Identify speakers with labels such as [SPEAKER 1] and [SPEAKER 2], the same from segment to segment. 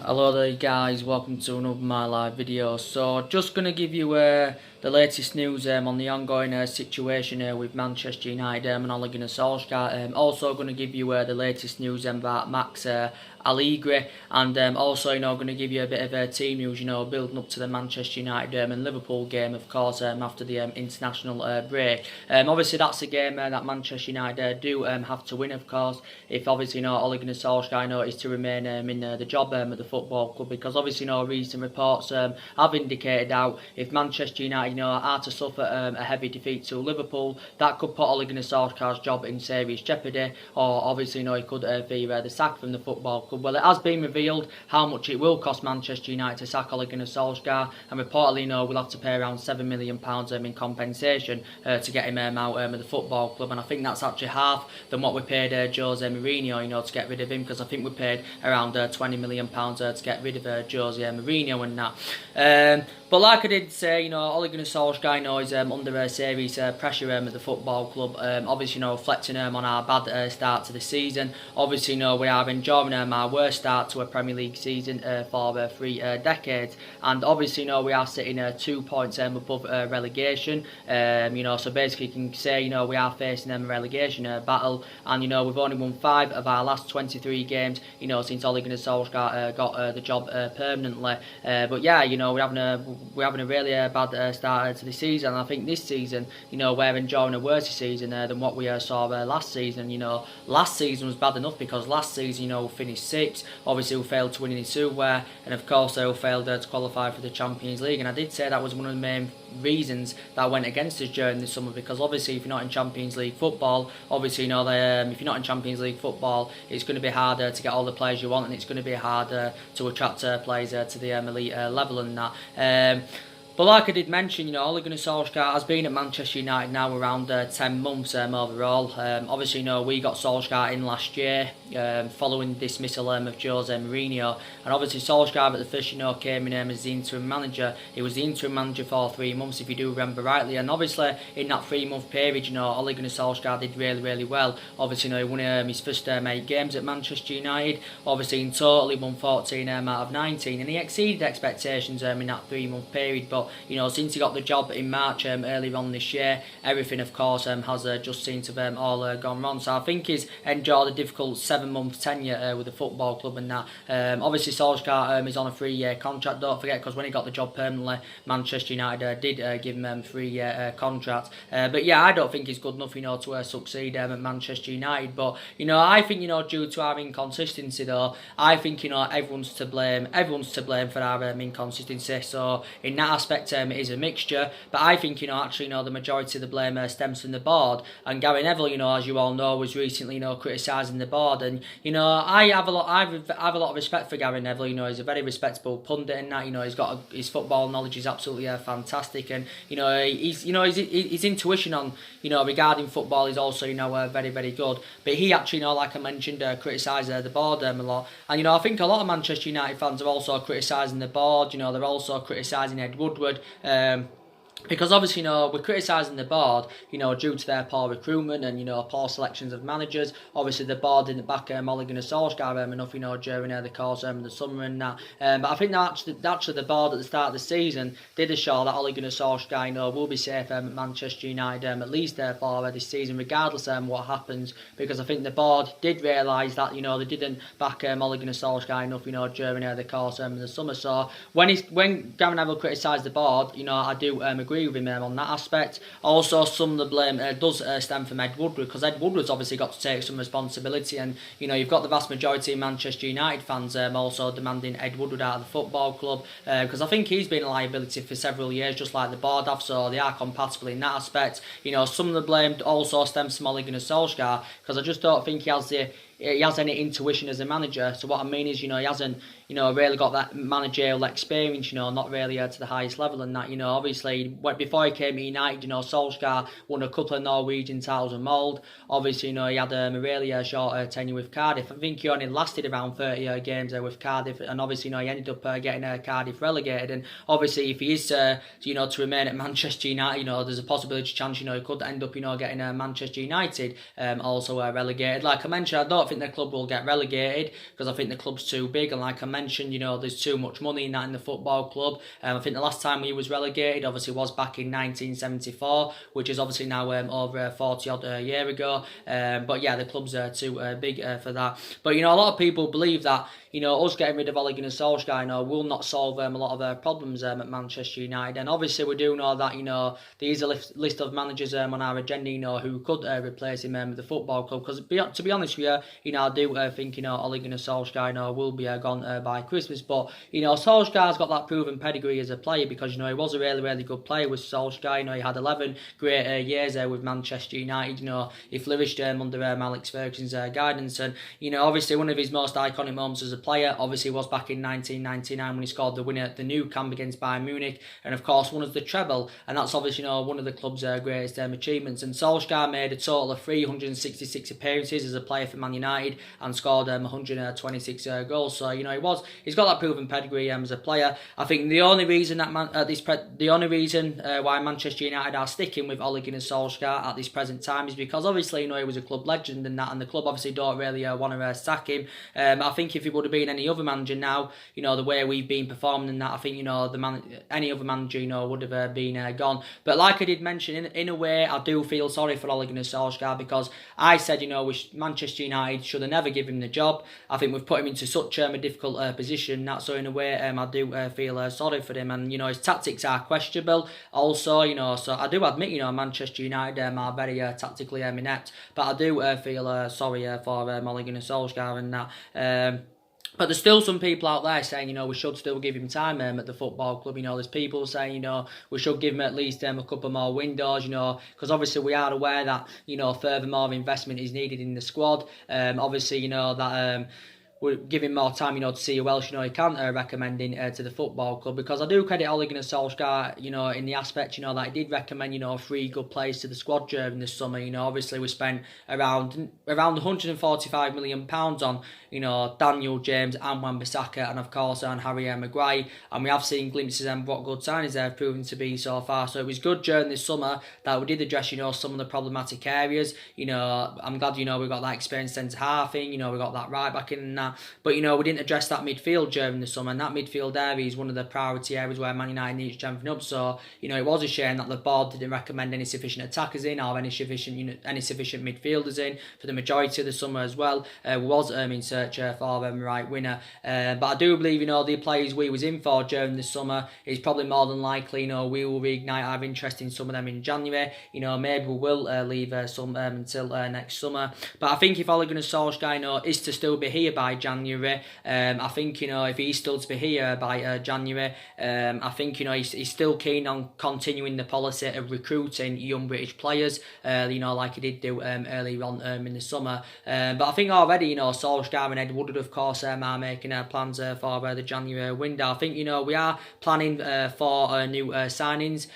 [SPEAKER 1] Hello there guys, welcome to another my live video. So just going to give you the latest news on the ongoing situation with Manchester United and Ole Gunnar Solsjaker. Also going to give you the latest news about Max Allegri, and also going to give you a bit of team news, building up to the Manchester United and Liverpool game, of course, after the international break. Obviously that's a game that Manchester United do have to win, of course, if obviously Ole Gunnar Solsjaker is to remain in the job at the football club, because obviously recent reports have indicated how if Manchester United are to suffer a heavy defeat to Liverpool, that could put Ole Gunnar Solskjaer's job in serious jeopardy, or obviously he could be the sack from the football club. Well, it has been revealed how much it will cost Manchester United to sack Ole Gunnar Solskjaer, and reportedly we'll have to pay around £7 million in compensation to get him out of the football club, and I think that's actually half than what we paid Jose Mourinho to get rid of him, because I think we paid around £20 million to get rid of Jose Mourinho and that. But like I did say, Ole Gunnar Solskjaer is under serious pressure at the football club. Obviously, reflecting on our bad start to the season. Obviously, we are enjoying our worst start to a Premier League season for 3 decades. And obviously, we are sitting 2 points above relegation. So basically, you can say, we are facing a relegation battle. And, we've only won 5 of our last 23 games, since Ole Gunnar Solskjaer got the job permanently. But yeah, we're having a really bad start to the season, and I think this season, we're enjoying a worse season than what we saw last season. Last season was bad enough because last season, we finished 6th. Obviously, we failed to win in the Super, and of course, we failed to qualify for the Champions League. And I did say that was one of the main reasons that went against us during the summer, because obviously, if you're not in Champions League football, obviously, if you're not in Champions League football, it's going to be harder to get all the players you want, and it's going to be harder to attract players to the elite level and that. But like I did mention, Ole Gunnar Solskjaer has been at Manchester United now around 10 months overall. Obviously, we got Solskjaer in last year following dismissal of Jose Mourinho. And obviously, Solskjaer at the first, came in as the interim manager. He was the interim manager for 3 months, if you do remember rightly. And obviously, in that 3-month period, Ole Gunnar Solskjaer did really, really well. Obviously, he won his first 8 games at Manchester United. Obviously, in total, he won 14 out of 19. And he exceeded expectations in that 3-month period. But since he got the job in March earlier on this year, everything, of course, has just seemed to have all gone wrong. So I think he's enjoyed a difficult 7-month tenure with the football club and that. Obviously, Solskjaer is on a 3-year contract, don't forget, because when he got the job permanently, Manchester United did give him a 3-year contract. But yeah, I don't think he's good enough, to succeed at Manchester United. But, I think, due to our inconsistency, though, I think, everyone's to blame for our inconsistency. So in that aspect, it is a mixture, but I think actually the majority of the blame stems from the board. And Gary Neville, as you all know, was recently criticising the board, and I have a lot of respect for Gary Neville. He's a very respectable pundit in that. He's got his football knowledge is absolutely fantastic, and his intuition on regarding football is also very, very good. But he actually like I mentioned criticised the board a lot, and I think a lot of Manchester United fans are also criticising the board. They're also criticising Ed Woodward. Because obviously, we're criticising the board, due to their poor recruitment and, poor selections of managers. Obviously, the board didn't back Ole Gunnar Solskjaer enough, during the course of the summer and that. But I think that actually the board at the start of the season did assure that Ole Gunnar Solskjaer, will be safe at Manchester United at least for this season, regardless of what happens. Because I think the board did realise that, they didn't back Ole Gunnar Solskjaer enough, during the course of the summer. So when Gary Neville criticised the board, I do agree with him on that aspect. Also, some of the blame does stem from Ed Woodward, because Ed Woodward's obviously got to take some responsibility, and you've got the vast majority of Manchester United fans also demanding Ed Woodward out of the football club, because I think he's been a liability for several years, just like the board have, so they are compatible in that aspect. Some of the blame also stems from Ole Gunnar Solskjaer, because I just don't think he has any intuition as a manager. So what I mean is, he hasn't, really got that managerial experience, not really to the highest level and that. Obviously, before he came to United, Solskjaer won a couple of Norwegian titles and mould. Obviously, he had a really short tenure with Cardiff. I think he only lasted around 30 games with Cardiff, and obviously, he ended up getting Cardiff relegated. And obviously, if he is to remain at Manchester United, there's a possibility chance, he could end up, getting Manchester United also relegated. Like I mentioned, I don't think the club will get relegated because I think the club's too big, and like I mentioned, you know, there's too much money in that in the football club. I think the last time he was relegated obviously was back in 1974, which is obviously now over 40 odd year ago. But yeah, the club's too big for that. But you know, a lot of people believe that, you know, us getting rid of Ole Gunnar Solskjaer, you know, will not solve a lot of problems at Manchester United. And obviously we do know that, you know, there is a list of managers on our agenda, you know, who could replace him with the football club. Because to be honest with you know, I do think, you know, Ole Gunnar Solskjaer, you know, will be gone by Christmas. But, you know, Solskjaer's got that proven pedigree as a player, because, you know, he was a really, really good player with Solskjaer. You know, he had 11 great years with Manchester United. You know, he flourished under Alex Ferguson's guidance. And, you know, obviously one of his most iconic moments as a player obviously was back in 1999 when he scored the winner at the Nou Camp against Bayern Munich, and of course won us the treble, and that's obviously, you know, one of the club's greatest achievements. And Solskjaer made a total of 366 appearances as a player for Man United and scored 126 goals. So, you know, he's got that proven pedigree as a player. I think the only reason that why Manchester United are sticking with Ole Gunnar Solskjaer at this present time is because obviously, you know, he was a club legend and that, and the club obviously don't really want to sack him. I think if he would have been any other manager now, you know, the way we've been performing and that, I think, you know, any other manager, you know, would have been gone. But like I did mention, in a way, I do feel sorry for Ole Gunnar Solskjaer, because I said, you know, Manchester United should have never given him the job. I think we've put him into such a difficult position that, so in a way, I do feel sorry for him. And, you know, his tactics are questionable also, you know, so I do admit, you know, Manchester United are very tactically inept, but I do feel sorry for Ole Gunnar Solskjaer and that. But there's still some people out there saying, you know, we should still give him time at the football club. You know, there's people saying, you know, we should give him at least a couple more windows, you know, because obviously we are aware that, you know, further more investment is needed in the squad. Obviously, you know, that we're giving more time, you know, to see who else, you know, he can recommend to the football club, because I do credit Ole Gunnar Solskjaer, you know, in the aspect, you know, that he did recommend, you know, 3 good players to the squad during this summer. You know, obviously we spent around £145 million on, you know, Daniel James and Wan-Bissaka, and of course on Harry Maguire, and we have seen glimpses of what good signings they've proven to be so far. So it was good during this summer that we did address, you know, some of the problematic areas. You know, I'm glad, you know, we got that experienced centre half in, you know, we got that right back in and that. But, you know, we didn't address that midfield during the summer, and that midfield area is one of the priority areas where Man United needs to strengthen up. So, you know, it was a shame that the board didn't recommend any sufficient attackers in, or any sufficient midfielders in for the majority of the summer as well. We was in search for a right winner. But I do believe, you know, the players we was in for during the summer is probably more than likely, you know, we will reignite our interest in some of them in January. You know, maybe we will leave some until next summer. But I think if Ole Gunnar Solskjaer, you know, is to still be here by January, I think, you know, if he's still to be here by January, I think, you know, he's still keen on continuing the policy of recruiting young British players, you know, like he did do earlier on in the summer. But I think already, you know, Solskjaer and Ed Woodward, of course, are making plans for the January window. I think, you know, we are planning for new signings.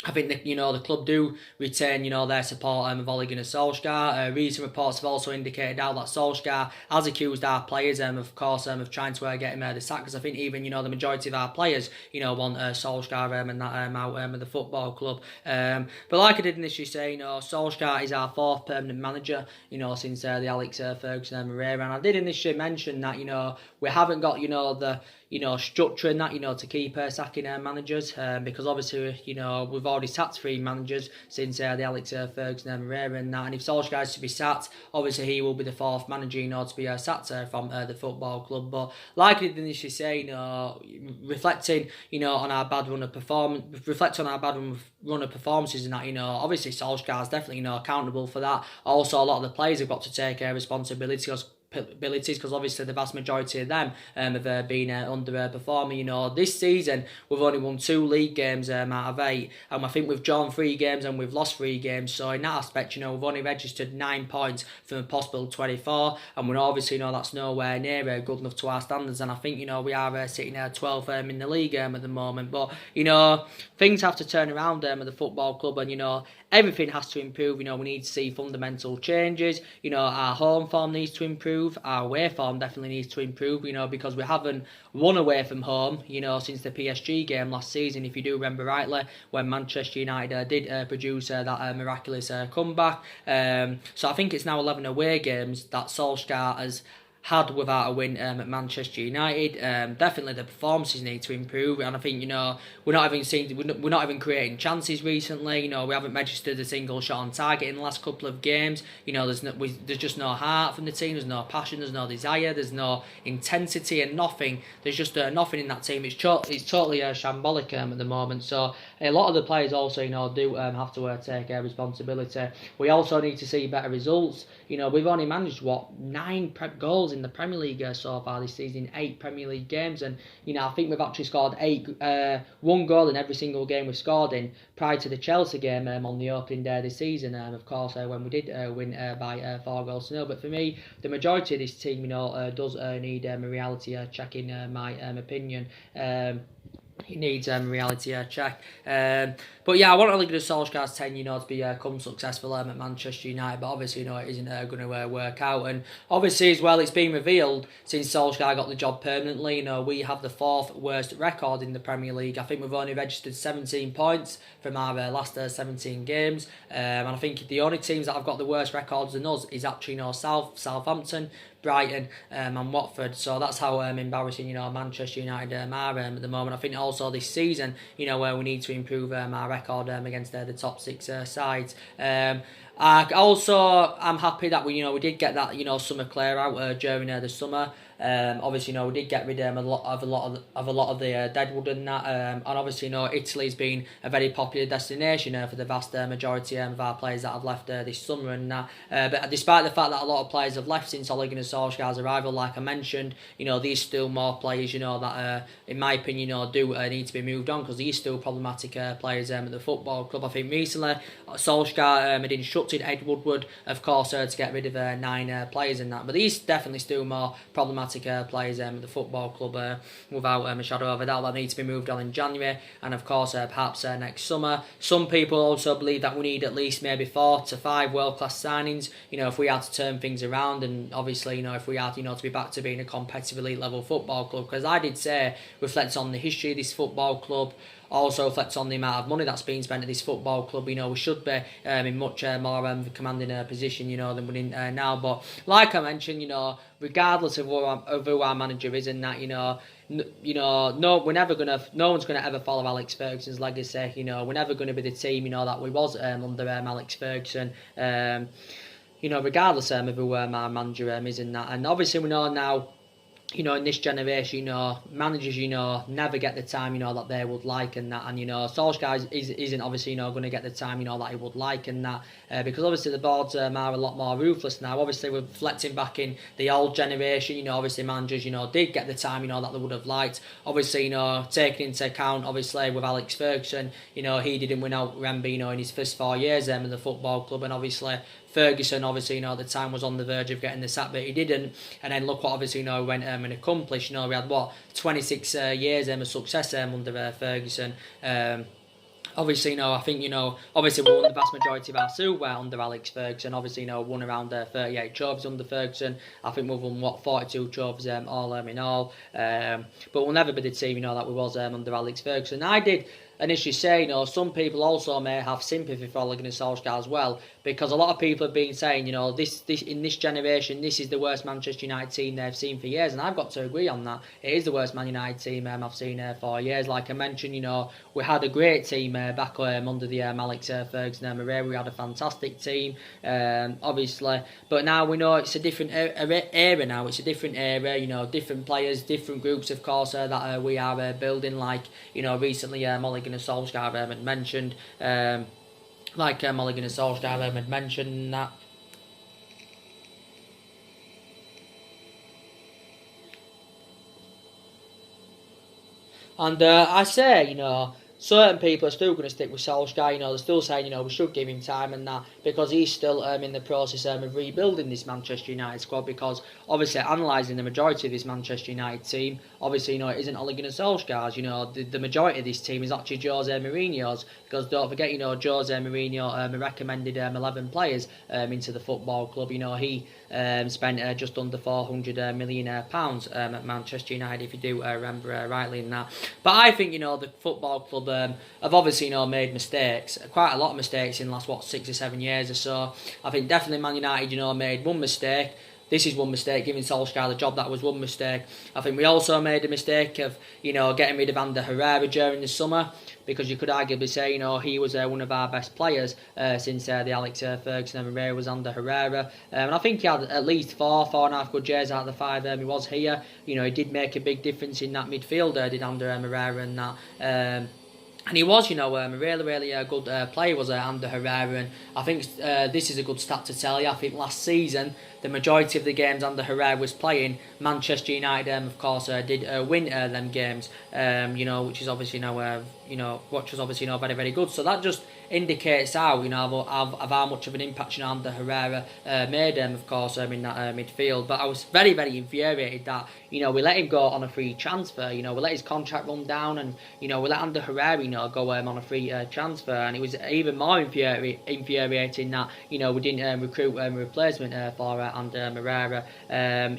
[SPEAKER 1] I think that, you know, the club do retain, you know, their support of Ole Gunnar Solskjaer. Recent reports have also indicated now that Solskjaer has accused our players, of course, of trying to get him the sack. Because I think even, you know, the majority of our players, you know, want Solskjaer and that out of the football club. But like I did initially say, you know, Solskjaer is our 4th permanent manager, you know, since the Alex Ferguson era. And I did initially mention that, you know, we haven't got, you know, the structure in that, you know, to keep sacking managers, because obviously, you know, we've already sacked 3 managers since the Alex Ferguson era and that, and if Solskjaer is to be sacked, obviously he will be the 4th manager, you know, to be sacked from the football club. But like I did initially say, you know, reflecting, you know, on our bad run of performances and that, you know, obviously Solskjaer is definitely, you know, accountable for that. Also, a lot of the players have got to take responsibility, because obviously the vast majority of them have been underperforming. You know, this season we've only won 2 league games out of 8, and I think we've drawn 3 games and we've lost 3 games. So in that aspect, you know, we've only registered 9 points from a possible 24, and we obviously know that's nowhere near good enough to our standards. And I think, you know, we are sitting 12th in the league at the moment. But, you know, things have to turn around at the football club, and, you know, everything has to improve. You know, we need to see fundamental changes. You know, our home form needs to improve. Our away form definitely needs to improve, you know, because we haven't won away from home, you know, since the PSG game last season, if you do remember rightly, when Manchester United did produce that miraculous comeback. So I think it's now 11 away games that Solskjaer has had without a win at Manchester United. Definitely the performances need to improve, and I think, you know, we're not even creating chances recently. You know, we haven't registered a single shot on target in the last couple of games. You know, there's just no heart from the team. There's no passion. There's no desire. There's no intensity and nothing. There's just nothing in that team. It's totally shambolic at the moment. So a lot of the players also, you know, do have to take responsibility. We also need to see better results. You know, we've only managed 9 goals in the Premier League so far this season, 8 Premier League games, and you know, I think we've actually scored 1 goal in every single game we've scored in prior to the Chelsea game on the opening day of this season, of course, when we did win by 4 goals to 0. But for me, the majority of this team, you know, does need a reality check, in my opinion. He needs a reality check. But yeah, I want Ole Gunnar Solskjaer's tenure, you know, to become successful at Manchester United, but obviously, you know, it isn't going to work out. And obviously, as well, it's been revealed since Solskjaer got the job permanently, you know, we have the 4th worst record in the Premier League. I think we've only registered 17 points from our last 17 games. And I think the only teams that have got the worst records than us is actually, you know, Southampton, Brighton and Watford. So that's how embarrassing, you know, Manchester United are at the moment. I think also this season, you know, where we need to improve our record against the top 6 sides. I'm happy that we did get that, you know, summer clear out during the summer. Obviously, you know, we did get rid of a lot of the deadwood and that, and obviously, you know, Italy's been a very popular destination for the vast majority of our players that have left this summer and that. But despite the fact that a lot of players have left since Ole Gunnar Solskjaer's arrival, like I mentioned, you know, there's still more players, you know, that in my opinion, you know, do need to be moved on, because these still problematic players at the football club. I think recently Solskjaer had instructed Ed Woodward, of course, to get rid of 9 players and that, but these definitely still more problematic players at the football club, without a shadow of a doubt, that need to be moved on in January, and of course perhaps next summer. Some people also believe that we need at least maybe 4 to 5 world-class signings, you know, if we are to turn things around, and obviously, you know, if we are, you know, to be back to being a competitive elite level football club, because I did say, reflects on the history of this football club, also reflects on the amount of money that's been spent at this football club. You know, we should be in much more commanding position, you know, than we're in now. But like I mentioned, you know, regardless of who our manager is and that, no one's gonna ever follow Alex Ferguson's legacy. You know, we're never gonna be the team, you know, that we was under Alex Ferguson. You know, regardless of who our manager is in that, and obviously we know now, you know, in this generation, you know, managers, you know, never get the time, you know, that they would like and that. And, you know, Solskjaer isn't obviously, you know, going to get the time, you know, that he would like and that. Because obviously the boards are a lot more ruthless now. Obviously, we're reflecting back in the old generation, you know, obviously managers, you know, did get the time, you know, that they would have liked. Obviously, you know, taking into account, obviously, with Alex Ferguson, you know, he didn't win out Remby, you know, in his first 4 years in the football club. And obviously, Ferguson, obviously, you know, at the time was on the verge of getting the sack, but he didn't. And then look what, obviously, you know, went and accomplished. You know, we had, 26 years of success under Ferguson. Obviously, you know, I think, you know, obviously we won the vast majority of our silverware under Alex Ferguson. Obviously, you know, won around 38 trophies under Ferguson. I think we've won, 42 trophies all in all. But we'll never be the team, you know, that we was under Alex Ferguson. I did initially say, you know, some people also may have sympathy for Ole Gunnar Solskjaer as well, because a lot of people have been saying, you know, this in this generation, this is the worst Manchester United team they've seen for years, and I've got to agree on that. It is the worst Man United team I've seen for years. Like I mentioned, you know, we had a great team back under the Alex Ferguson era. We had a fantastic team, obviously, but now we know it's a different era now. It's a different era, you know, different players, different groups, of course, that we are building. Like, you know, recently Ole Gunnar Solskjaer had mentioned, Ole Gunnar Solskjaer had mentioned that. And I say, you know, certain people are still going to stick with Solskjaer. You know, they're still saying, you know, we should give him time and that. because he's still in the process of rebuilding this Manchester United squad, because obviously analysing the majority of this Manchester United team, obviously, it isn't Ole Gunnar Solskjaer's, the majority of this team is actually Jose Mourinho's, because don't forget, Jose Mourinho recommended 11 players into the football club. He spent just under £400 million at Manchester United, if you do remember rightly in that. But I think, the football club have obviously, made mistakes, quite a lot of mistakes in the last, 6 or 7 years or so. I think definitely Man United, made one mistake. This is one mistake, giving Solskjaer the job, that was one mistake. I think we also made a mistake of, getting rid of Ander Herrera during the summer, because you could arguably say, he was one of our best players since the Alex Ferguson and Herrera was Ander Herrera. And I think he had at least 4.5 good years out of the 5 he was here. He did make a big difference in that midfield, did Ander Herrera and that. And he was, a really good player, was Ander Herrera. And I think this is a good stat to tell you. I think last season, the majority of the games Ander Herrera was playing, Manchester United, of course, did win them games. Which is obviously which was obviously very, very good. So that just indicates how, of how much of an impact Ander Herrera made, of course, in that midfield. But I was very, very infuriated that, we let him go on a free transfer. We let his contract run down, and, we let Ander Herrera, go on a free transfer. And it was even more infuriating that, we didn't recruit a replacement for Ander Herrera.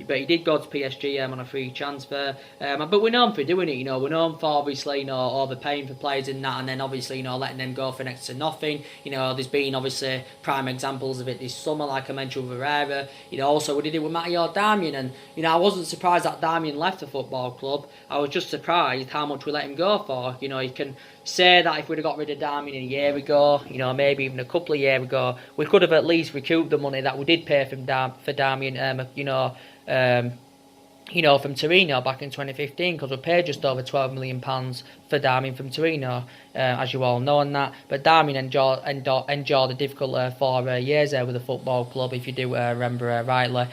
[SPEAKER 1] But he did go to PSG on a free transfer. But we're known for doing it, we're known for obviously, overpaying for players in that, and then obviously, letting them go for next to nothing. There's been obviously prime examples of it this summer, like I mentioned with Herrera. Also we did it with Matteo Darmian, and I wasn't surprised that Darmian left the football club. I was just surprised how much we let him go for. You can say that if we'd have got rid of Darmian a year ago, maybe even a couple of years ago, we could have at least recouped the money that we did pay for Darmian, from Torino back in 2015, because we paid just over £12 million for Darmian from Torino, as you all know, and that. But Darmian endured a difficult 4 years there with the football club, if you do remember rightly.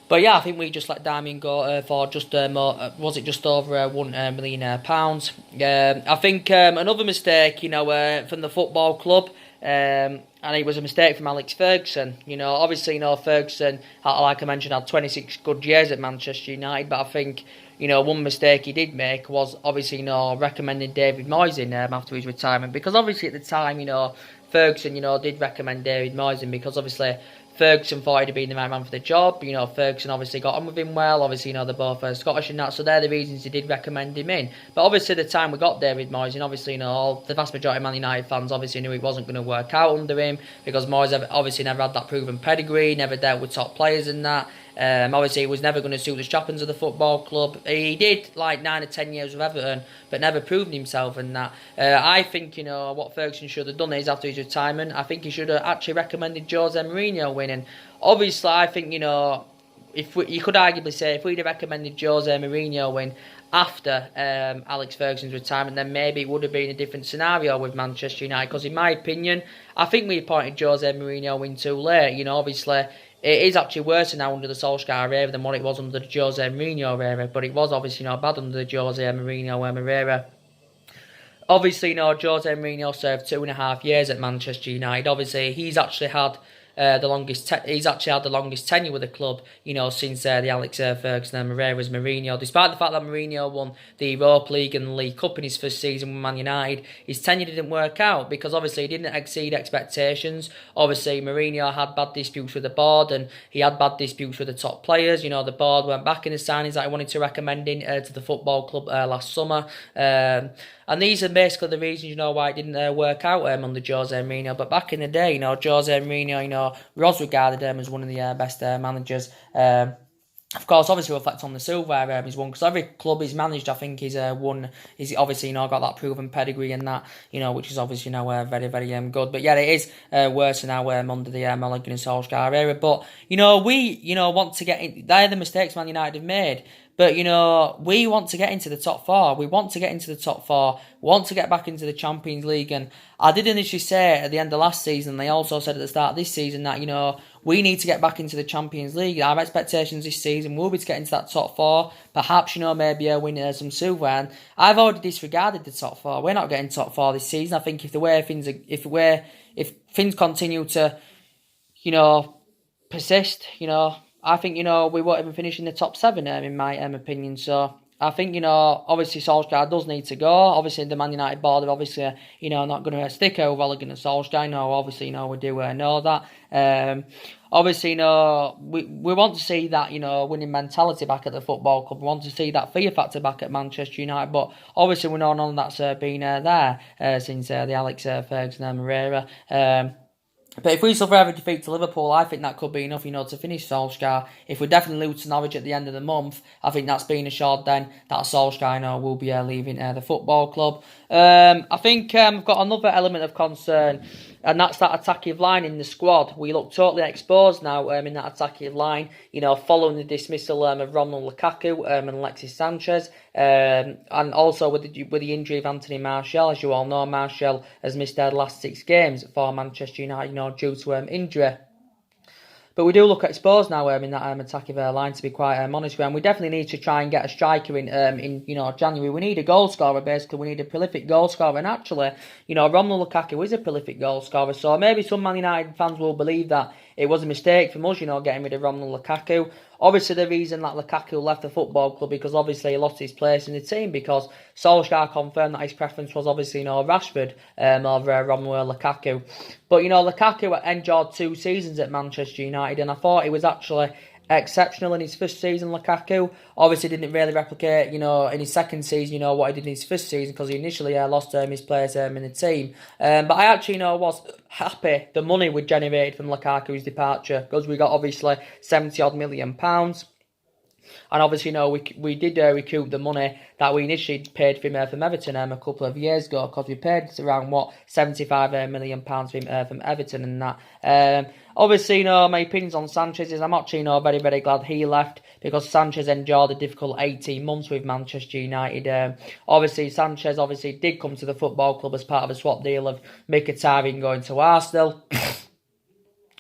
[SPEAKER 1] But yeah, I think we just let Darmian go for just just over £1 million. I think another mistake, from the football club, and it was a mistake from Alex Ferguson. Obviously, Ferguson, like I mentioned, had 26 good years at Manchester United, but I think, one mistake he did make was obviously, recommending David Moyes in after his retirement, because obviously at the time, Ferguson, did recommend David Moyes in, because obviously Ferguson thought he'd been the right man for the job. Ferguson obviously got on with him well. Obviously, they're both Scottish and that, so they're the reasons he did recommend him in. But obviously, at the time we got David Moyes, and obviously, the vast majority of Man United fans obviously knew it wasn't going to work out under him, because Moyes obviously never had that proven pedigree, never dealt with top players and that. Obviously, he was never going to suit the trappings of the football club. He did like 9 or 10 years with Everton, but never proved himself in that. I think, what Ferguson should have done is, after his retirement, I think he should have actually recommended Jose Mourinho winning. Obviously, I think, you could arguably say if we'd have recommended Jose Mourinho win after Alex Ferguson's retirement, then maybe it would have been a different scenario with Manchester United. Because in my opinion, I think we appointed Jose Mourinho in too late. Obviously, it is actually worse now under the Solskjaer era than what it was under the Jose Mourinho era. But it was obviously not bad under the Jose Mourinho era. Obviously, Jose Mourinho served 2.5 years at Manchester United. Obviously, he's actually had the longest tenure with the club, since the Alex Ferguson and Herrera's Mourinho. Despite the fact that Mourinho won the Europa League and the League Cup in his first season with Man United, his tenure didn't work out, because obviously he didn't exceed expectations. Obviously, Mourinho had bad disputes with the board, and he had bad disputes with the top players. The board went back in the signings that he wanted to recommend in to the football club last summer. And these are basically the reasons, why it didn't work out under Jose Mourinho. But back in the day, Jose Mourinho, was regarded as one of the best managers. Of course, obviously reflect on the silver he's won, because every club he's managed, I think, he's won. He's obviously got that proven pedigree and that, which is obviously very, very good. But yeah, it is worse now under the Ole Gunnar Solskjaer era. But we want to get in. They're the mistakes Man United have made. But, we want to get into the top 4. We want to get into the top 4. We want to get back into the Champions League. And I did initially say at the end of last season, they also said at the start of this season that, we need to get back into the Champions League. Our expectations this season will be to get into that top 4. Perhaps, maybe win some silver. And I've already disregarded the top 4. We're not getting top 4 this season. I think if the way if things continue to, persist, I think, we won't even finish in the top 7, in my opinion. So I think, obviously Solskjaer does need to go. Obviously the Man United board are obviously, not going to stick over Allegri and Solskjaer. Obviously, we do know that. Obviously, we want to see that, winning mentality back at the football club. We want to see that fear factor back at Manchester United. But obviously, we know none of that's been there since the Alex Ferguson era. But if we suffer every defeat to Liverpool, I think that could be enough, to finish Solskjaer. If we definitely lose to Norwich at the end of the month, I think that's been assured then that Solskjaer, will be leaving the football club. I think we've got another element of concern, and that's that attacking line in the squad. We look totally exposed now in that attacking line, following the dismissal of Romelu Lukaku and Alexis Sanchez, and also with the injury of Anthony Martial. As you all know, Martial has missed their last 6 games for Manchester United, due to injury. But we do look exposed now in that attacking line, to be quite honest with you. And we definitely need to try and get a striker in January. We need a goal scorer, basically. We need a prolific goal scorer. And actually, Romelu Lukaku is a prolific goal scorer. So maybe some Man United fans will believe that it was a mistake from us, getting rid of Romelu Lukaku. Obviously, the reason that Lukaku left the football club because obviously he lost his place in the team, because Solskjaer confirmed that his preference was obviously Rashford over Romelu Lukaku. But Lukaku endured 2 seasons at Manchester United, and I thought he was actually exceptional in his first season. Lukaku obviously didn't really replicate, in his second season, what he did in his first season, because he initially lost his place in the team. But I actually, was happy the money we generated from Lukaku's departure, because we got obviously £70-odd million. And obviously, we did recoup the money that we initially paid for him from Everton a couple of years ago, because we paid around, £75 million for him from Everton and that. Obviously, my opinions on Sanchez is I'm actually, very, very glad he left, because Sanchez endured a difficult 18 months with Manchester United. Obviously, Sanchez did come to the football club as part of a swap deal of Mkhitaryan going to Arsenal.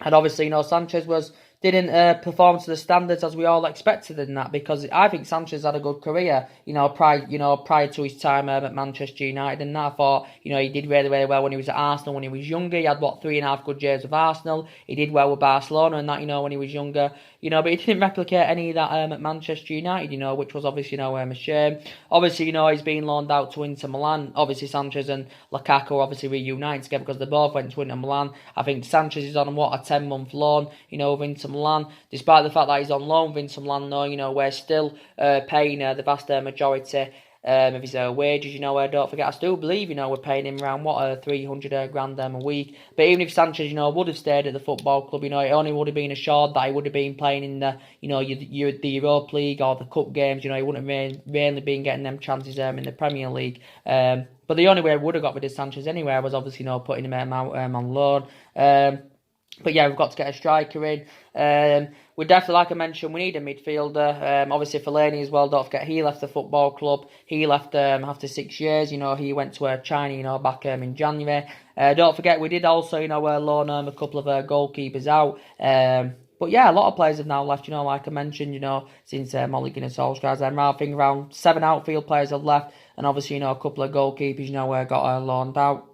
[SPEAKER 1] And obviously, Sanchez didn't perform to the standards as we all expected in that, because I think Sanchez had a good career, prior to his time at Manchester United, and I thought, he did really, really well when he was at Arsenal when he was younger. He had, 3.5 good years with Arsenal. He did well with Barcelona and that, when he was younger, but he didn't replicate any of that at Manchester United, which was obviously, a shame. Obviously, he's been loaned out to Inter Milan. Obviously, Sanchez and Lukaku obviously reunited together because they both went to Inter Milan. I think Sanchez is on, a 10-month loan, with Inter Milan. Despite the fact that he's on loan with Inter Milan, though, we're still paying the vast majority of his wages. Don't forget, I still believe, we're paying him around 300 grand a week. But even if Sanchez, would have stayed at the football club, it only would have been assured that he would have been playing in the, the Europa League or the cup games. He wouldn't have really been getting them chances in the Premier League. But the only way I would have got rid of Sanchez anyway was obviously, putting him out on loan. But yeah, we've got to get a striker in. We definitely, like I mentioned, we need a midfielder. Obviously, Fellaini as well. Don't forget, he left the football club. He left after 6 years. He went to China, back in January. Don't forget, we did also, loan a couple of goalkeepers out. But yeah, a lot of players have now left, like I mentioned, since Mulligan and Solskjaer's. I think around 7 outfield players have left. And obviously, a couple of goalkeepers, got loaned out.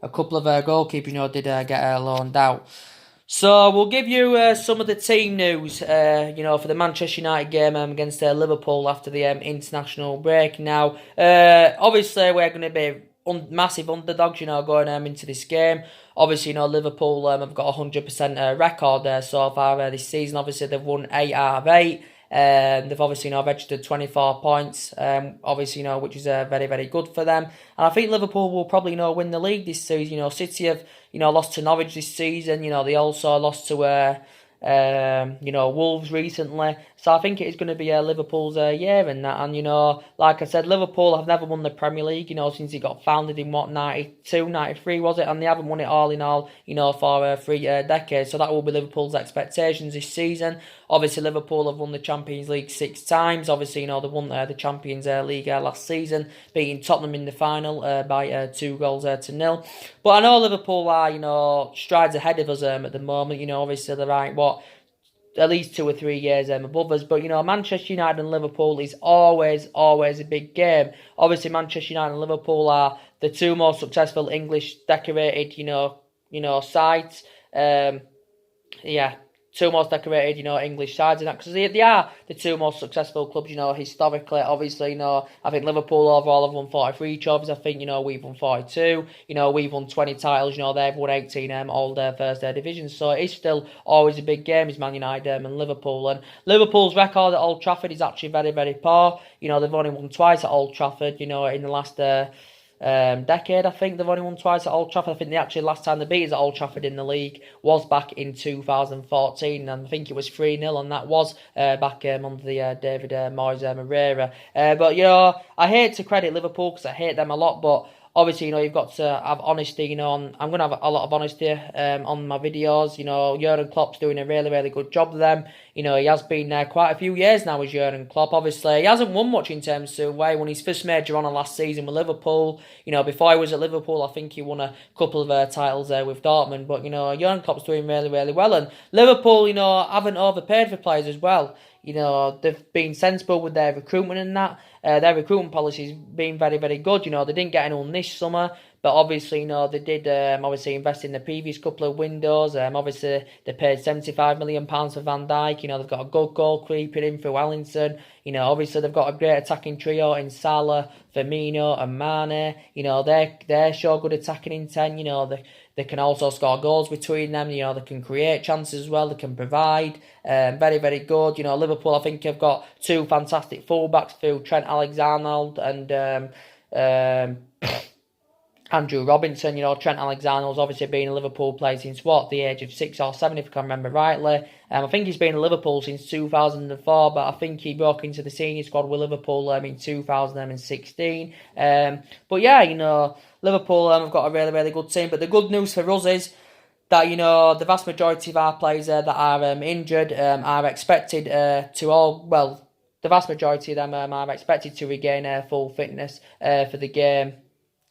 [SPEAKER 1] A couple of goalkeepers, did get loaned out. So we'll give you some of the team news, for the Manchester United game against Liverpool after the international break. Now, obviously, we're going to be massive underdogs, going into this game. Obviously, Liverpool have got a 100% record so far this season. Obviously, they've won 8 out of 8. They've obviously registered 24 points, obviously, which is very, very good for them. And I think Liverpool will probably, win the league this season. City have, lost to Norwich this season. They also lost to, Wolves recently. So I think it is going to be Liverpool's year in that. And, like I said, Liverpool have never won the Premier League, since it got founded in, 92, 93 was it? And they haven't won it all in all, for 3 decades. So that will be Liverpool's expectations this season. Obviously, Liverpool have won the Champions League 6 times. Obviously, they won the Champions League last season, beating Tottenham in the final by 2 goals to 0. But I know Liverpool are, strides ahead of us at the moment. Obviously, they're right, at least 2 or 3 years above us. But, Manchester United and Liverpool is always a big game. Obviously, Manchester United and Liverpool are the two most successful English decorated, sides. Two most decorated, English sides and that, because they are the two most successful clubs, historically. Obviously, I think Liverpool overall have won 43 trophies. I think, we've won 42. We've won 20 titles. They've won 18 all their first divisions. So it's still always a big game, is Man United and Liverpool. And Liverpool's record at Old Trafford is actually very, very poor. They've only won twice at Old Trafford, in the last decade. I think they've only won twice at Old Trafford. I think the actually last time they beat us at Old Trafford in the league was back in 2014, and I think it was 3-0, and that was back under the David Moyes era. But I hate to credit Liverpool because I hate them a lot, but obviously, you've got to have honesty, I'm going to have a lot of honesty on my videos. Jurgen Klopp's doing a really, really good job of them. He has been there quite a few years now as Jurgen Klopp. Obviously, he hasn't won much in terms of way. When his first major honour last season with Liverpool, before he was at Liverpool, I think he won a couple of titles there with Dortmund. But, Jurgen Klopp's doing really, really well. And Liverpool, haven't overpaid for players as well. They've been sensible with their recruitment and that. Their recruitment policy's been very, very good. They didn't get anyone this summer, but obviously, they did invest in the previous couple of windows. Obviously, they paid £75 million for Van Dijk. They've got a good goalkeeper in for Wellington. Obviously, they've got a great attacking trio in Salah, Firmino and Mane. They show good attacking intent. They can also score goals between them. They can create chances as well. They can provide. Very, very good. Liverpool, I think, have got two fantastic fullbacks through Trent Alexander-Arnold and Andrew Robinson. Trent Alexander-Arnold's obviously been a Liverpool player since, the age of 6 or 7, if I can remember rightly. I think he's been in Liverpool since 2004, but I think he broke into the senior squad with Liverpool in 2016. Liverpool have got a really, really good team. But the good news for us is that, the vast majority of our players that are injured are expected the vast majority of them are expected to regain full fitness for the game.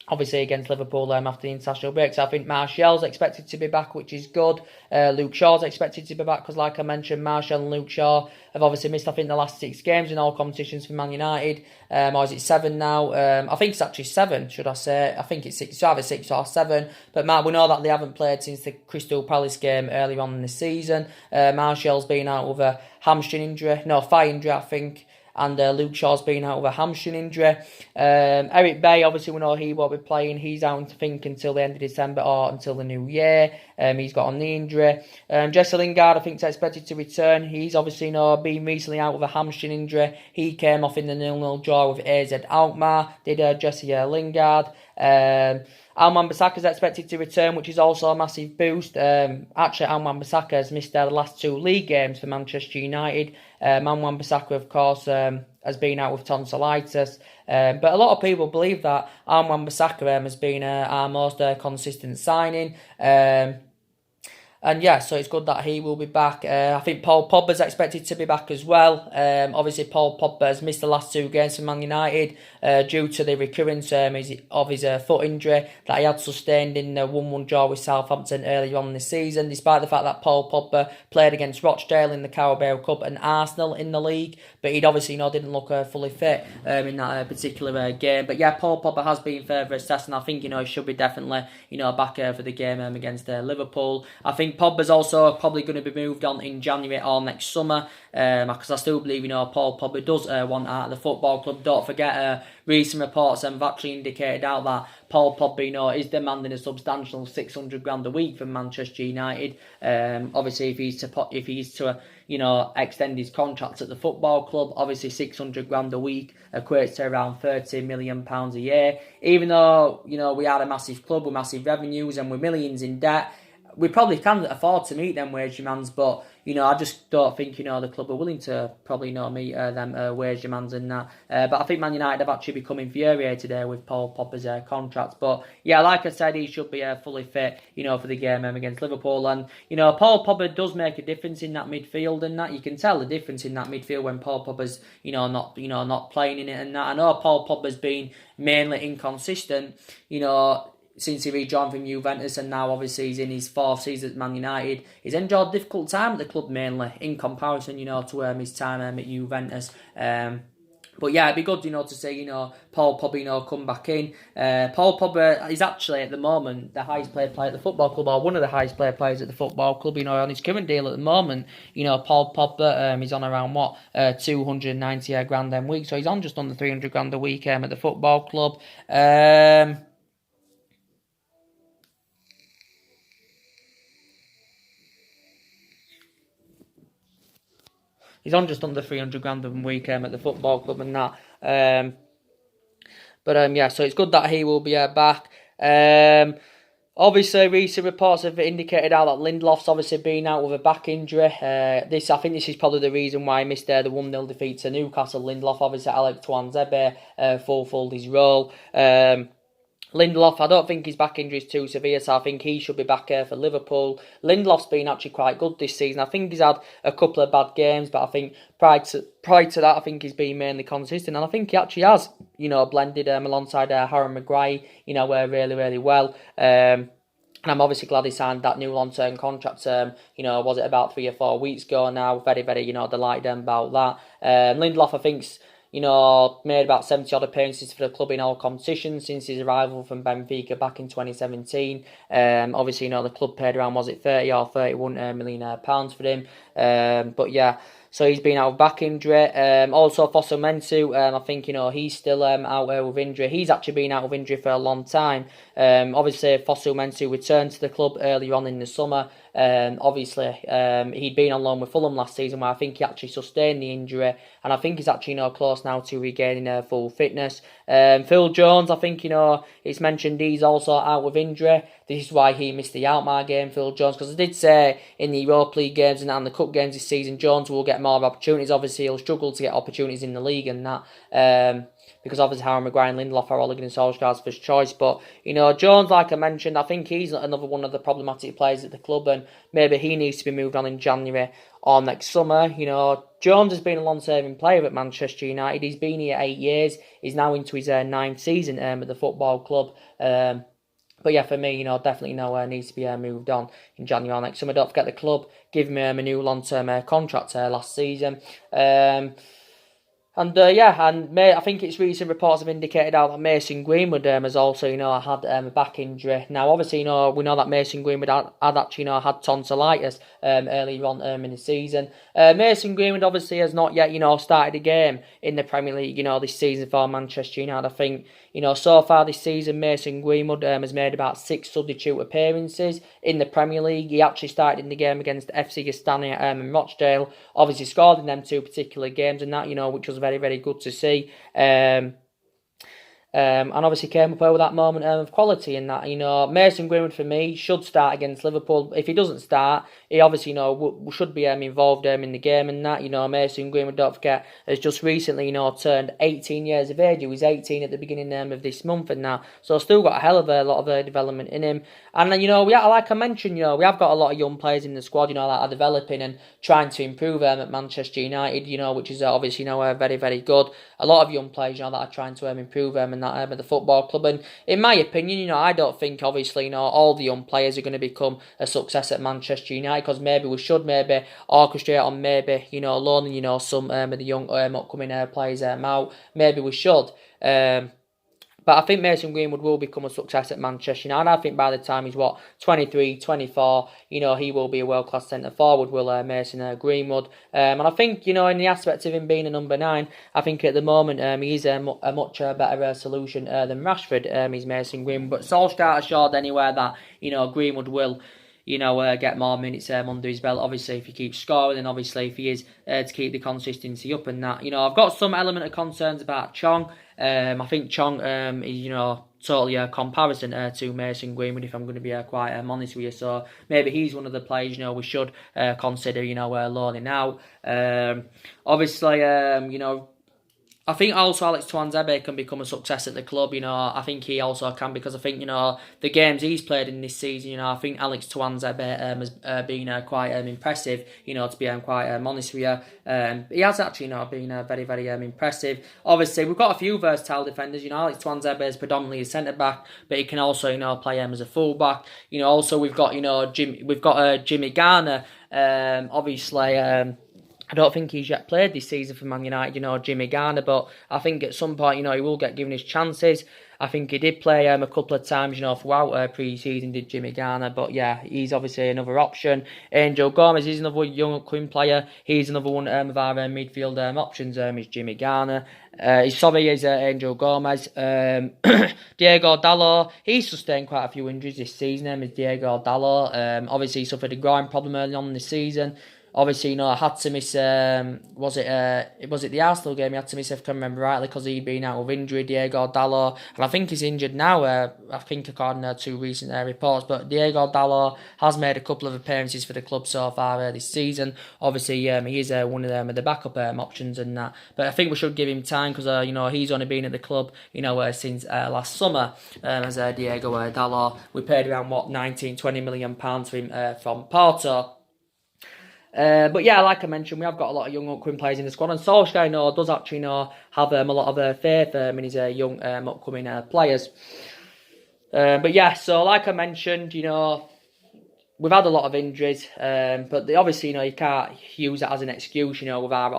[SPEAKER 1] Obviously against Liverpool after the international break. So I think Martial's expected to be back, which is good. Luke Shaw's expected to be back because, like I mentioned, Martial and Luke Shaw have obviously missed, I think, the last 6 games in all competitions for Man United. Or is it 7 now? I think it's actually 7, should I say. I think it's 6. It's either 6 or 7. But we know that they haven't played since the Crystal Palace game earlier on in the season. Martial's been out with a thigh injury, I think. And Luke Shaw's been out with a hamstring injury. Eric Bay, obviously, we know he won't be playing. He's out, I think, until the end of December or until the new year. He's got a knee injury. Jesse Lingard, I think, is expected to return. He's obviously been recently out with a hamstring injury. He came off in the 0-0 draw with AZ Alkmaar. Did Jesse Lingard. Alman Bissaka's expected to return, which is also a massive boost. Actually, Alman Bissaka has missed the last 2 league games for Manchester United. Alman Bissaka, of course, has been out with tonsillitis. But a lot of people believe that Alman Bissaka has been our most consistent signing. And yeah, so it's good that he will be back. I think Paul Pogba's expected to be back as well. Obviously, Paul Pogba has missed the last 2 games for Man United due to the recurrence of his foot injury that he had sustained in the 1-1 draw with Southampton earlier on in the season, despite the fact that Paul Pogba played against Rochdale in the Carabao Cup and Arsenal in the league. But he'd obviously didn't look fully fit in that particular game. But yeah, Paul Pogba has been further assessed, and I think he should be definitely back for the game against Liverpool. I think Pogba's also probably going to be moved on in January or next summer, because I still believe Paul Pogba does want out of the football club. Don't forget, recent reports have actually indicated out that Paul Pogba is demanding a substantial £600,000 a week from Manchester United. Obviously, if he's to extend his contract at the football club, obviously £600,000 a week equates to around £30 million a year. Even though we are a massive club with massive revenues and we're millions in debt, we probably can afford to meet them wage demands, but I just don't think the club are willing to probably meet them wage demands and that. But I think Man United have actually become infuriated with Paul Pogba's contract. But yeah, like I said, he should be fully fit for the game against Liverpool. And Paul Pogba does make a difference in that midfield and that. You can tell the difference in that midfield when Paul Pogba's not playing in it and that. I know Paul Pogba's been mainly inconsistent. since he rejoined from Juventus, and now obviously he's in his 4th season at Man United. He's enjoyed a difficult time at the club, mainly in comparison, to his time at Juventus. But yeah, it'd be good, to see, Paul Pogba, come back in. Paul Pogba is actually, at the moment, the highest paid player at the football club, or one of the highest paid players at the football club, on his current deal at the moment. Paul Pogba, he's on around, 290 grand a week, so he's on just under 300 grand a week at the football club. He's on just under 300 grand a week at the football club and that. Yeah, so it's good that he will be back. Obviously, recent reports have indicated that Lindelof's obviously been out with a back injury. I think this is probably the reason why he missed the 1-0 defeat to Newcastle. Lindelof, obviously, Alex Tuanzebe fulfilled his role. Lindelof, I don't think his back injury is too severe, so I think he should be back for Liverpool. Lindelof's been actually quite good this season. I think he's had a couple of bad games, but I think prior to that, I think he's been mainly consistent, and I think he actually has, blended alongside Harry Maguire, really, really well. And I'm obviously glad he signed that new long-term contract. Was it about 3 or 4 weeks ago now? Very, very, delighted about that. Lindelof, I think's made about 70-odd appearances for the club in all competitions since his arrival from Benfica back in 2017. Obviously, the club paid around, was it 30 or 31 million pounds for him. But yeah, so he's been out with back injury. Also, Fosu Mensah, I think, he's still out there with injury. He's actually been out with injury for a long time. Obviously, Fosu Mensah returned to the club earlier on in the summer. Obviously, he'd been on loan with Fulham last season, where I think he actually sustained the injury, and I think he's actually close now to regaining full fitness. Phil Jones, I think it's mentioned he's also out with injury. This is why he missed the Alkmaar game, Phil Jones, because I did say in the Europa League games and the Cup games this season, Jones will get more opportunities. Obviously, he'll struggle to get opportunities in the league and that. Because obviously Harry Maguire and Lindelof are Ole Gunnar Solskjaer's first choice. But, Jones, like I mentioned, I think he's another one of the problematic players at the club, and maybe he needs to be moved on in January or next summer. Jones has been a long-serving player at Manchester United. He's been here 8 years. He's now into his 9th season at the football club. But yeah, for me, definitely needs to be moved on in January or next summer. Don't forget the club gave him a new long-term contract last season. I think it's recent reports have indicated that Mason Greenwood has also, had a back injury. Now, obviously, we know that Mason Greenwood had actually, had tonsillitis earlier on in the season. Mason Greenwood obviously has not yet, started a game in the Premier League, this season for Manchester United. I think, so far this season, Mason Greenwood has made about 6 substitute appearances in the Premier League. He actually started in the game against FC Castania and Rochdale. Obviously scored in them 2 particular games and that, which was very, very good to see. And obviously came up with that moment of quality in that. Mason Greenwood for me should start against Liverpool. If he doesn't start, he obviously should be involved in the game and that. Mason Greenwood, don't forget, has just recently turned 18 years of age. He was 18 at the beginning of this month and that, so still got a hell of a lot of development in him. And then like I mentioned, we have got a lot of young players in the squad, that are developing and trying to improve at Manchester United, which is obviously very, very good. A lot of young players, that are trying to improve at the football club. And in my opinion, I don't think obviously all the young players are going to become a success at Manchester United, because maybe we should orchestrate on loaning some of the young upcoming players out. Maybe we should. But I think Mason Greenwood will become a success at Manchester United. I think by the time he's 23, 24, he will be a world-class centre forward, will Mason Greenwood. And I think, in the aspect of him being a number 9, I think at the moment he's a much better solution than Rashford, he's Mason Greenwood. But Solskjaer assured anywhere that, Greenwood will get more minutes under his belt. Obviously, if he keeps scoring, and obviously if he is to keep the consistency up and that. I've got some element of concerns about Chong. I think Chong is, totally a comparison to Mason Greenwood, if I'm going to be quite honest with you. So maybe he's one of the players, we should consider, loaning out. Obviously, I think also Alex Tuanzebe can become a success at the club, I think he also can, because I think, the games he's played in this season, I think Alex Tuanzebe has been quite impressive, to be quite honest with you. He has actually, been very, very impressive. Obviously, we've got a few versatile defenders, Alex Tuanzebe is predominantly a centre-back, but he can also, play as a full-back. Also we've got, Jimmy Garner, obviously... I don't think he's yet played this season for Man United, Jimmy Garner, but I think at some point, he will get given his chances. I think he did play a couple of times, throughout pre-season, did Jimmy Garner, but yeah, he's obviously another option. Angel Gomez is another young upcoming player. He's another one of our midfield options, is Jimmy Garner. Is Angel Gomez. Diego Dalot, he's sustained quite a few injuries this season, is Diego Dalot. Obviously, he suffered a groin problem early on in the season. Obviously, I had to miss, was it the Arsenal game he had to miss, if I can remember rightly, because he'd been out with injury, Diego Dalot, and I think he's injured now, I think according to recent reports, but Diego Dalot has made a couple of appearances for the club so far this season. Obviously, he is one of them, the backup options and that, but I think we should give him time, because, he's only been at the club, since last summer, as Diego Dalot. We paid around, 19-20 million pounds for him from Porto. But yeah, like I mentioned, we have got a lot of young upcoming players in the squad, and Solsjaker does actually have a lot of faith in his young upcoming players. But yeah, so like I mentioned, we've had a lot of injuries, but obviously, you can't use it as an excuse, with our bad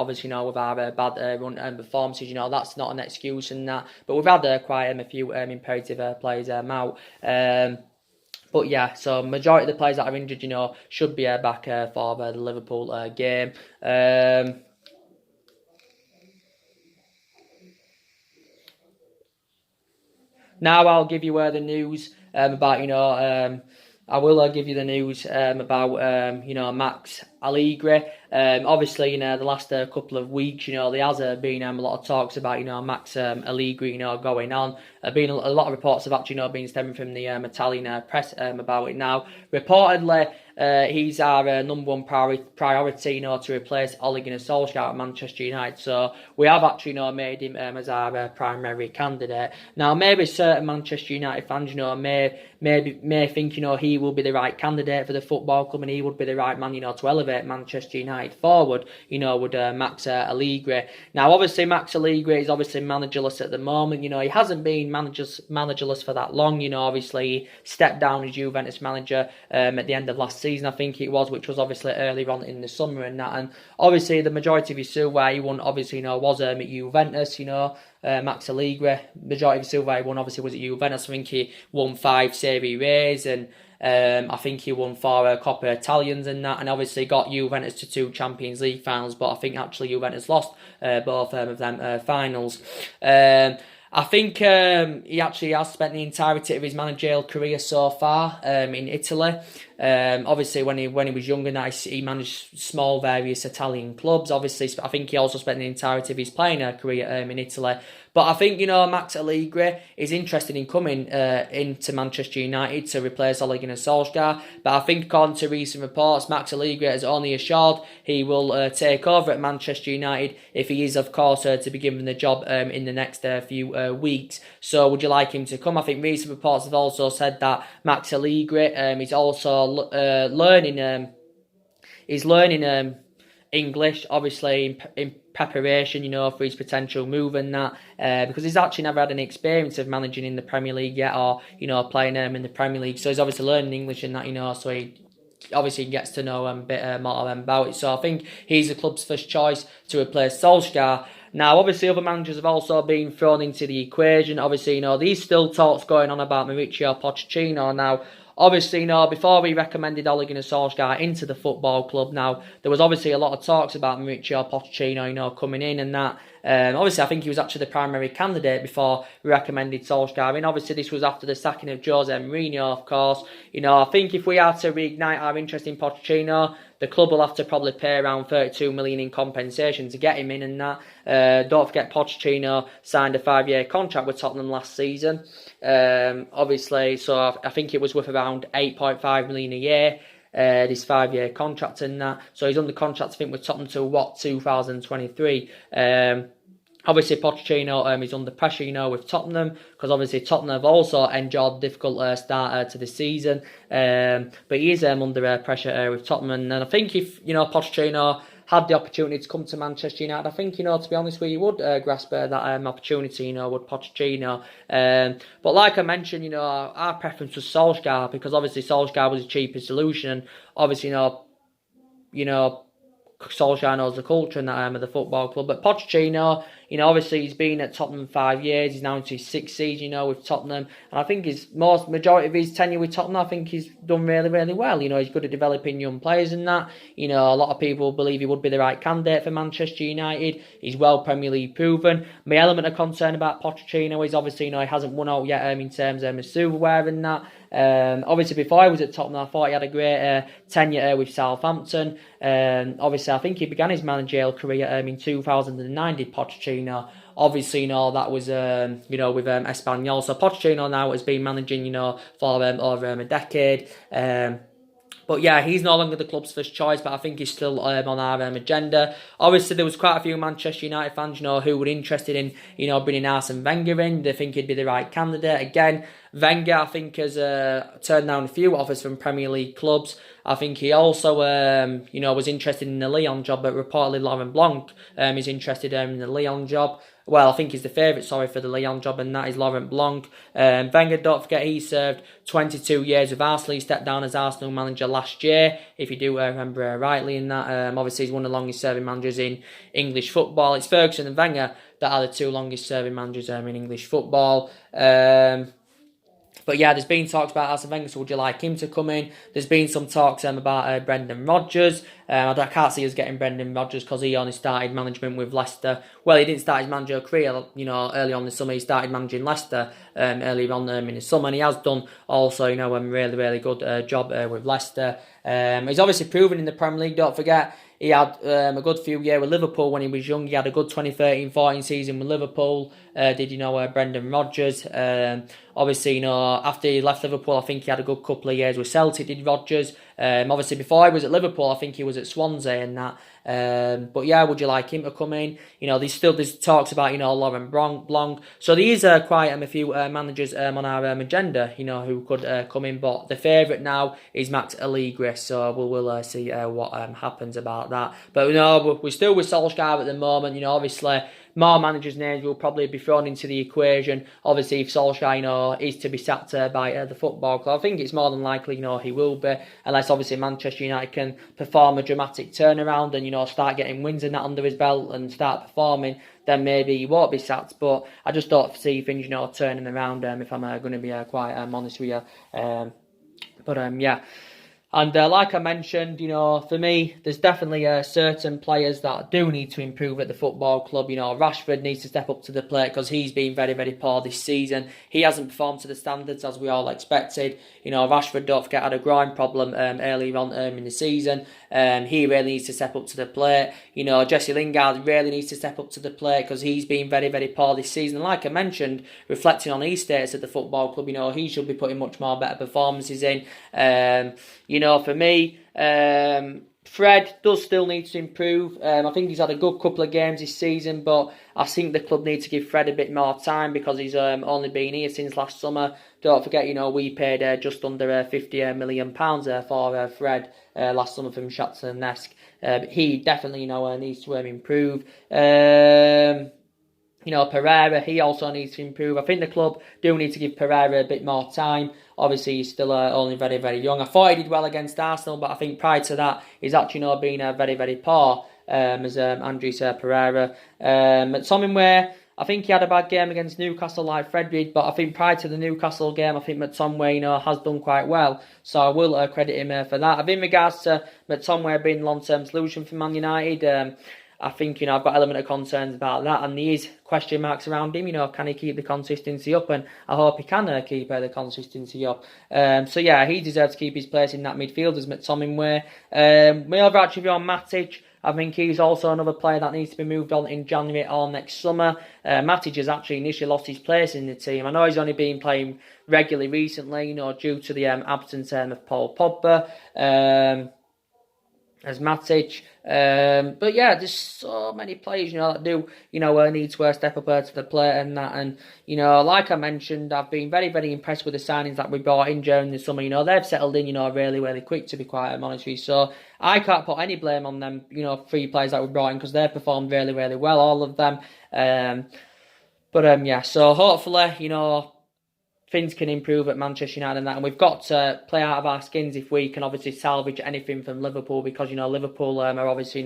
[SPEAKER 1] run and performances, that's not an excuse and that. But we've had quite a few imperative players out. But yeah, so majority of the players that are injured, should be back for the Liverpool game. Now I'll give you the news about, I will give you the news about, Max Allegri. Obviously, the last couple of weeks, there has been a lot of talks about, Max Allegri, going on. Been a lot of reports have actually, been stemming from the Italian press about it now. Reportedly, he's our number one priority, to replace Ole Gunnar Solsjaker at Manchester United. So we have actually, made him as our primary candidate. Now, maybe certain Manchester United fans, may think, he will be the right candidate for the football club, and he would be the right man, to elevate Manchester United forward, with Max Allegri. Now, obviously, Max Allegri is obviously managerless at the moment. He hasn't been managerless for that long. Obviously, he stepped down as Juventus manager at the end of last season, I think it was, which was obviously earlier on in the summer and that. And obviously, the majority of his silver he won, obviously, was at Juventus, Max Allegri. Majority of his silver he won, obviously, was at Juventus. I think he won 5 Serie A's, and I think he won 4 Coppa Italians and that, and obviously got Juventus to 2 Champions League finals, but I think actually Juventus lost both of them finals. I think he actually has spent the entirety of his managerial career so far in Italy. Obviously, when he was younger, he managed small various Italian clubs. Obviously, I think he also spent the entirety of his playing career in Italy. But I think, Max Allegri is interested in coming into Manchester United to replace Ole Gunnar Solskjaer. But I think, according to recent reports, Max Allegri has only assured he will take over at Manchester United if he is, of course, to be given the job in the next few weeks. So would you like him to come? I think recent reports have also said that Max Allegri is also learning English, obviously in preparation, for his potential move and that, because he's actually never had any experience of managing in the Premier League yet, or playing in the Premier League. So he's obviously learning English and that, so he obviously gets to know a bit more about it. So I think he's the club's first choice to replace Solskjaer. Now, obviously, other managers have also been thrown into the equation. Obviously, these still talks going on about Mauricio Pochettino. Now, obviously, before we recommended Ole Gunnar Solskjaer into the football club, now, there was obviously a lot of talks about Mauricio Pochettino, coming in and that. Obviously, I think he was actually the primary candidate before we recommended Solskjaer. And obviously, this was after the sacking of Jose Mourinho, of course. I think if we are to reignite our interest in Pochettino, the club will have to probably pay around 32 million in compensation to get him in and that. Don't forget, Pochettino signed a 5-year contract with Tottenham last season. Obviously, so I think it was worth around 8.5 million a year. This 5-year contract and that. So he's under contract, I think, with Tottenham till 2023. Obviously, Pochettino is under pressure, with Tottenham, because obviously Tottenham have also enjoyed a difficult start to the season. But he is under pressure with Tottenham. And I think if, Pochettino had the opportunity to come to Manchester United, I think, to be honest with you, would grasp that opportunity, would Pochettino. But like I mentioned, our preference was Solskjaer, because obviously Solskjaer was the cheapest solution. Obviously, Solskjaer knows the culture and that of the football club. But Pochettino, obviously he's been at Tottenham 5 years. He's now into his 6th season, with Tottenham. And I think his majority of his tenure with Tottenham, I think he's done really, really well. He's good at developing young players and that. A lot of people believe he would be the right candidate for Manchester United. He's well Premier League proven. My element of concern about Pochettino is obviously, he hasn't won out yet in terms of silverware and that. Obviously, before I was at Tottenham, I thought he had a great tenure with Southampton. Obviously, I think he began his managerial career in 2009, did Pochettino. Obviously, that was, with Espanyol. So Pochettino now has been managing, for over a decade. But yeah, he's no longer the club's first choice, but I think he's still on our agenda. Obviously, there was quite a few Manchester United fans, who were interested in, bringing Arsene Wenger in. They think he'd be the right candidate. Again, Wenger, I think, has turned down a few offers from Premier League clubs. I think he also, was interested in the Lyon job, but reportedly Laurent Blanc is interested in the Lyon job. Well, I think he's the favourite, for the Lyon job, and that is Laurent Blanc. Wenger, don't forget, he served 22 years with Arsenal. He stepped down as Arsenal manager last year, if you do remember rightly in that. Obviously, he's one of the longest serving managers in English football. It's Ferguson and Wenger that are the two longest serving managers in English football. But yeah, there's been talks about Arsene Wenger, so would you like him to come in? There's been some talks about Brendan Rodgers. I can't see us getting Brendan Rodgers because he only started management with Leicester. Well, he didn't start his managerial career, early on in the summer. He started managing Leicester early on in the summer, and he has done also, a really, really good job with Leicester. He's obviously proven in the Premier League, don't forget. He had a good few years with Liverpool when he was young. He had a good 2013-14 season with Liverpool. Brendan Rodgers. Obviously, after he left Liverpool, I think he had a good couple of years with Celtic, did Rodgers. Obviously, before he was at Liverpool, I think he was at Swansea and that. But yeah, would you like him to come in? There's talks about, Laurent Blanc. So there is quite a few managers on our agenda, who could come in. But the favourite now is Max Allegri. So we'll see what happens about that. But we're still with Solskjaer at the moment. Obviously, more managers' names will probably be thrown into the equation. Obviously, if Solskjaer, is to be sacked by the football club, I think it's more than likely, he will be, unless obviously Manchester United can perform a dramatic turnaround and, start getting wins and that under his belt and start performing, then maybe he won't be sacked. But I just don't see things, turning around, if I'm going to be quite honest with you. Yeah. And like I mentioned, for me, there's definitely certain players that do need to improve at the football club. Rashford needs to step up to the plate because he's been very, very poor this season. He hasn't performed to the standards as we all expected. Rashford, don't forget, had a groin problem earlier on in the season. He really needs to step up to the plate. Jesse Lingard really needs to step up to the plate because he's been very, very poor this season. And like I mentioned, reflecting on his status at the football club, he should be putting much more better performances in. For me, Fred does still need to improve. I think he's had a good couple of games this season, but I think the club needs to give Fred a bit more time because he's only been here since last summer. Don't forget, we paid just under £50 million for Fred last summer from Shakhtar Donetsk. He definitely, needs to improve. Pereira, he also needs to improve. I think the club do need to give Pereira a bit more time. Obviously, he's still only very, very young. I thought he did well against Arsenal, but I think prior to that, he's actually been very, very poor as Andres Pereira. McTominay, I think he had a bad game against Newcastle like Fred did, but I think prior to the Newcastle game, I think McTominay, has done quite well. So I will credit him for that. I think in regards to McTominay being a long-term solution for Man United, I think, I've got element of concerns about that, and there is question marks around him. Can he keep the consistency up? And I hope he can keep the consistency up. So yeah, he deserves to keep his place in that midfield as McTominay. My overarching view on Matic, I think he's also another player that needs to be moved on in January or next summer. Matic has actually initially lost his place in the team. I know he's only been playing regularly recently, due to the absence of Paul Pogba. as Matic. But yeah, there's so many players, that do, need to step up to the plate and that. And, like I mentioned, I've been very, very impressed with the signings that we brought in during the summer. They've settled in, really, really quick, to be quite honest with you. So I can't put any blame on them, 3 players that we brought in, because they've performed really, really well, all of them. Yeah, so hopefully, things can improve at Manchester United and that, and we've got to play out of our skins if we can obviously salvage anything from Liverpool, because Liverpool are obviously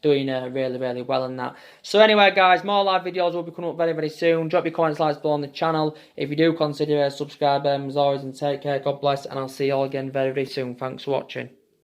[SPEAKER 1] doing really, really well in that. So anyway, guys, more live videos will be coming up very, very soon. Drop your comments, likes below on the channel if you do consider subscribing. As always, and take care, God bless, and I'll see you all again very, very soon. Thanks for watching.